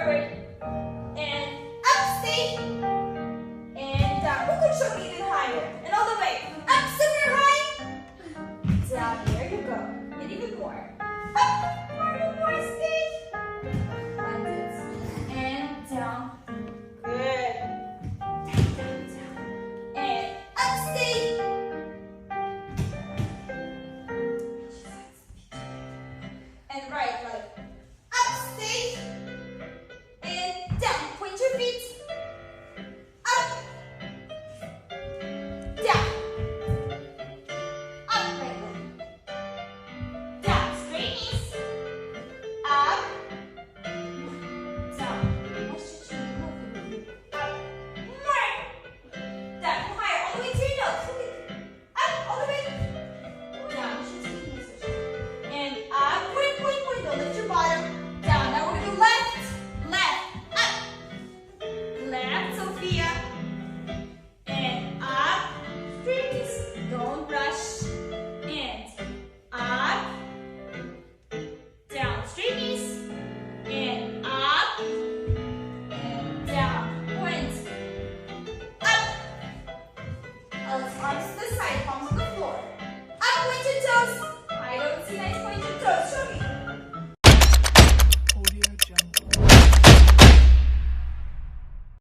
forward. And up, stay. And down. Who could show me even higher? And all the way. Up, super high. Down, there you go. And even more. Up, more, stay. And down. Good. Down. And up, stay. And right leg. Up, stay. And down. Point your feet. Up. Down. Up, right leg. Down. Straight knees. Up. Down. Up. More. Down. Higher. All the way to your nose. Up. All the way. Down. And up. Point. Don't lift your bottom. Down. Now we're going to go left. Up. Left, Sophia. And up. Straight knees. Don't rush. And up. Down. Straight knees. And up. And down. Point. Up. Let's arms to the side. Palms on the floor. Up. Point your toes. I don't see nice point.